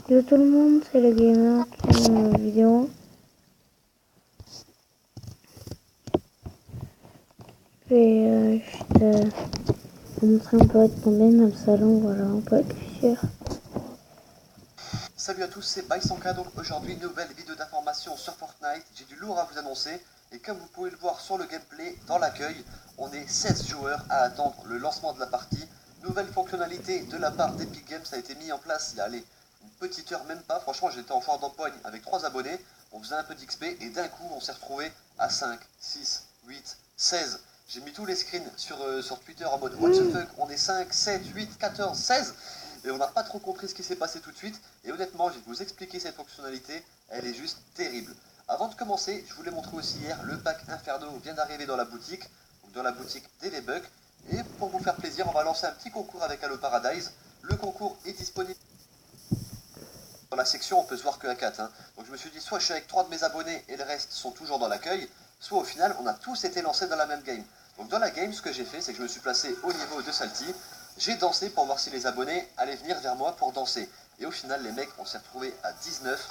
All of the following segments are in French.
Yo tout le monde, c'est le gamer qui aime la vidéo. Et je te montrer un peu tomber dans le salon, voilà, on peut être fier. Salut à tous, c'est Baisanka, donc aujourd'hui nouvelle vidéo d'information sur Fortnite. J'ai du lourd à vous annoncer et comme vous pouvez le voir sur le gameplay, dans l'accueil, on est 16 joueurs à attendre le lancement de la partie. Nouvelle fonctionnalité de la part d'Epic Games, ça a été mis en place il y a allez, une petite heure même pas. Franchement j'étais en foire d'empoigne avec 3 abonnés, on faisait un peu d'XP et d'un coup on s'est retrouvé à 5, 6, 8, 16. J'ai mis tous les screens sur Twitter en mode what the fuck, on est 5, 7, 8, 14, 16 et on n'a pas trop compris ce qui s'est passé tout de suite. Et honnêtement, je vais vous expliquer cette fonctionnalité, elle est juste terrible. Avant de commencer, je vous l'ai montré aussi hier, le pack Inferno vient d'arriver dans la boutique, donc dans la boutique d'Elebuck. Et pour vous faire plaisir, on va lancer un petit concours avec Halo Paradise. Le concours est disponible dans la section, on peut se voir que à 4. Donc je me suis dit, soit je suis avec 3 de mes abonnés et le reste sont toujours dans l'accueil, soit au final, on a tous été lancés dans la même game. Donc dans la game, ce que j'ai fait, c'est que je me suis placé au niveau de Salty. J'ai dansé pour voir si les abonnés allaient venir vers moi pour danser. Et au final, les mecs, on s'est retrouvés à 19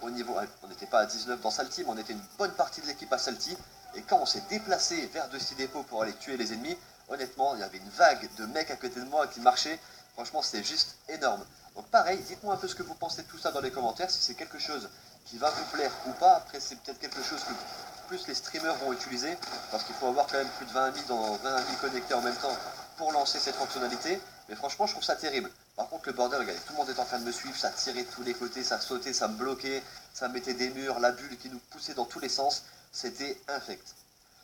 au niveau. On n'était pas à 19 dans Salty, mais on était une bonne partie de l'équipe à Salty. Et quand on s'est déplacé vers Dusty Depot pour aller tuer les ennemis, honnêtement, il y avait une vague de mecs à côté de moi qui marchaient. Franchement, c'était juste énorme. Donc pareil, dites-moi un peu ce que vous pensez de tout ça dans les commentaires, si c'est quelque chose qui va vous plaire ou pas. Après, c'est peut-être quelque chose que plus les streamers vont utiliser, parce qu'il faut avoir quand même plus de 20 amis connectés en même temps pour lancer cette fonctionnalité. Mais franchement, je trouve ça terrible. Par contre, le bordel, regardez, tout le monde est en train de me suivre, ça tirait de tous les côtés, ça sautait, ça me bloquait, ça mettait des murs, la bulle qui nous poussait dans tous les sens. C'était infect.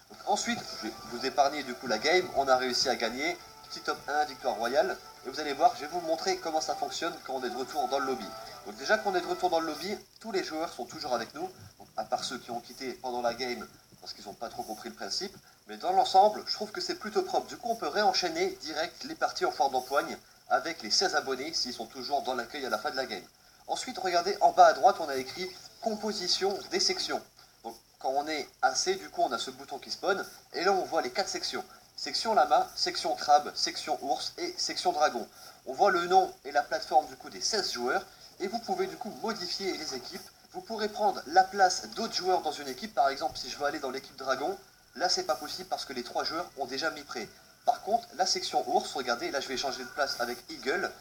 Donc, ensuite, je vais vous épargner du coup la game, on a réussi à gagner. Petit top 1, victoire royale. Et vous allez voir, je vais vous montrer comment ça fonctionne quand on est de retour dans le lobby. Donc déjà qu'on est de retour dans le lobby, tous les joueurs sont toujours avec nous, donc, à part ceux qui ont quitté pendant la game parce qu'ils n'ont pas trop compris le principe. Mais dans l'ensemble, je trouve que c'est plutôt propre. Du coup, on peut réenchaîner direct les parties en foire d'empoigne avec les 16 abonnés s'ils sont toujours dans l'accueil à la fin de la game. Ensuite, regardez, en bas à droite, on a écrit composition des sections. Donc quand on est assez, du coup, on a ce bouton qui spawn, et là on voit les 4 sections. Section lama, section crabe, section ours et section dragon. On voit le nom et la plateforme du coup des 16 joueurs et vous pouvez du coup modifier les équipes. Vous pourrez prendre la place d'autres joueurs dans une équipe. Par exemple, si je veux aller dans l'équipe dragon, là c'est pas possible parce que les 3 joueurs ont déjà mis prêt. Par contre, la section ours, regardez, là je vais changer de place avec Eagle.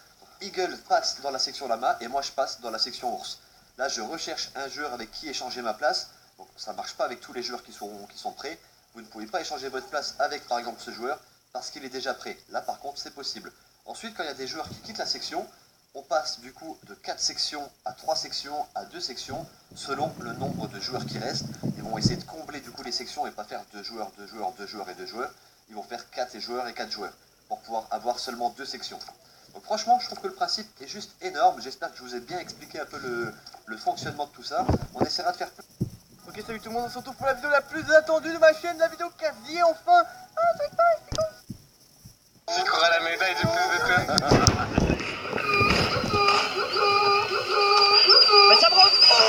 Eagle passe dans la section lama et moi je passe dans la section ours. Là je recherche un joueur avec qui échanger ma place. Donc ça ne marche pas avec tous les joueurs qui sont prêts. Vous ne pouvez pas échanger votre place avec par exemple ce joueur parce qu'il est déjà prêt. Là par contre c'est possible. Ensuite quand il y a des joueurs qui quittent la section, on passe du coup de 4 sections à 3 sections à 2 sections selon le nombre de joueurs qui restent. Ils vont essayer de combler du coup les sections et pas faire 2 joueurs, 2 joueurs, 2 joueurs et 2 joueurs. Ils vont faire 4 joueurs et 4 joueurs pour pouvoir avoir seulement 2 sections. Donc franchement je trouve que le principe est juste énorme. J'espère que je vous ai bien expliqué un peu le fonctionnement de tout ça. On essaiera de faire plus. Ok, salut tout le monde, on se retrouve pour la vidéo la plus attendue de ma chaîne, la vidéo quasi enfin. Ah, c'est pas, c'est con. Tu crois à la médaille du plus de tout. Mais ça me rend fou.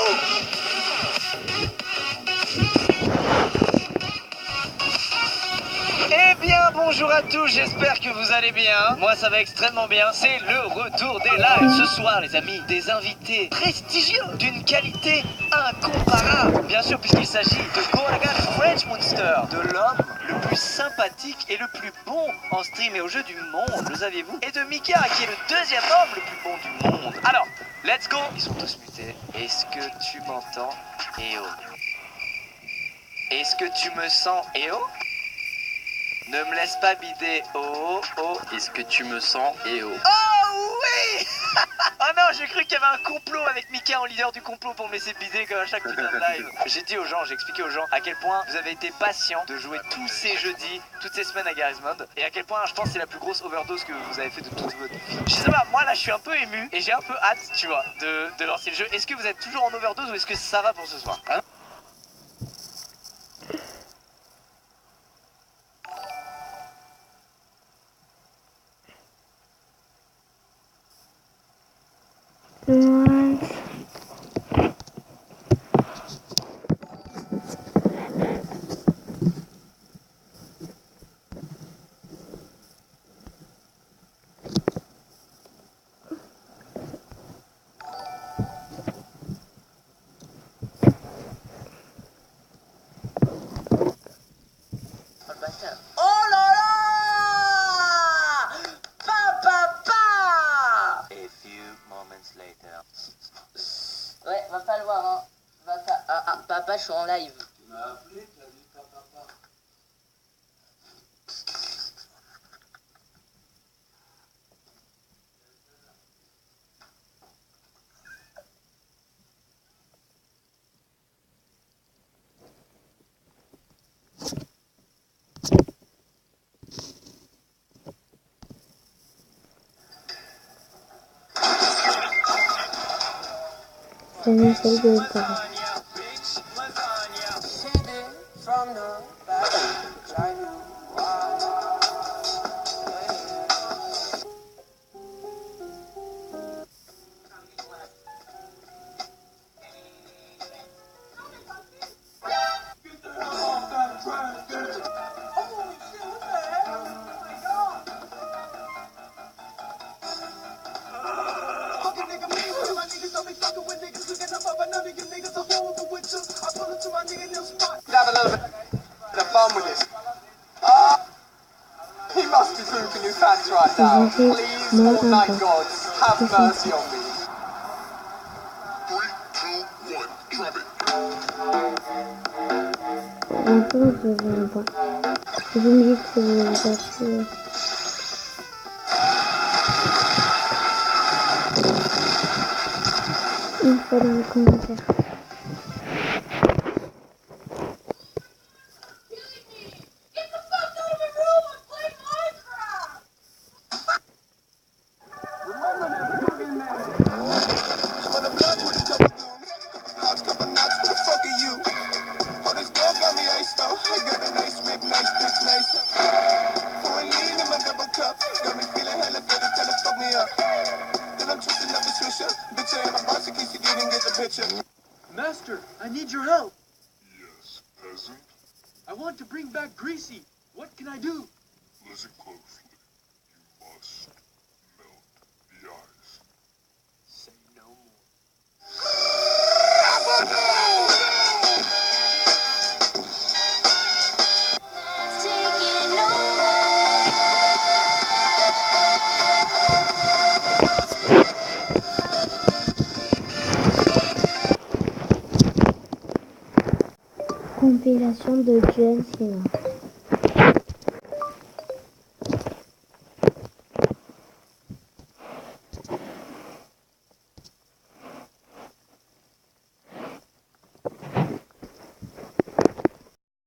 Eh bien, bonjour à tous, j'espère que vous allez bien. Moi, ça va extrêmement bien. C'est le retour des lives ce soir, les amis. Des invités prestigieux, d'une qualité incomparable. Bien sûr, puisqu'il s'agit de Goragan French Monster, de l'homme le plus sympathique et le plus bon en stream et au jeu du monde, le saviez-vous? Et de Mika, qui est le deuxième homme le plus bon du monde. Alors, let's go. Ils sont tous mutés. Est-ce que tu m'entends, Eo? Est-ce que tu me sens, Eo? Ne me laisse pas bider, oh, oh. Est-ce que tu me sens, Eo? Oh oui. Oh non, j'ai cru qu'il y avait un complot avec Mika en leader du complot pour me laisser bider comme à chaque putain de live. J'ai dit aux gens, j'ai expliqué aux gens à quel point vous avez été patients de jouer tous ces jeudis, toutes ces semaines à Garry's Mod. Et à quel point je pense que c'est la plus grosse overdose que vous avez fait de toute votre vie. Je sais pas, moi là je suis un peu ému et j'ai un peu hâte, tu vois, de lancer le jeu. Est-ce que vous êtes toujours en overdose ou est-ce que ça va pour ce soir, hein? va falloir, hein. Papa, je suis en live. Tu m'as appelé, tu as dit pas papa. C'est une seule de Paris. Have a little bit of fun with this. He must be pooping his pants right now. Please, Fortnite gods, have mercy on me. 3, 2, 1, drop it. Encore, je vais pas. Vous me dites que vous avez pas tué. Une fois dans les commentaires. Master, I need your help. Yes, peasant. I want to bring back Greasy. What can I do? Listen closely. You must melt the ice. Say no more. Compilation de John Cena.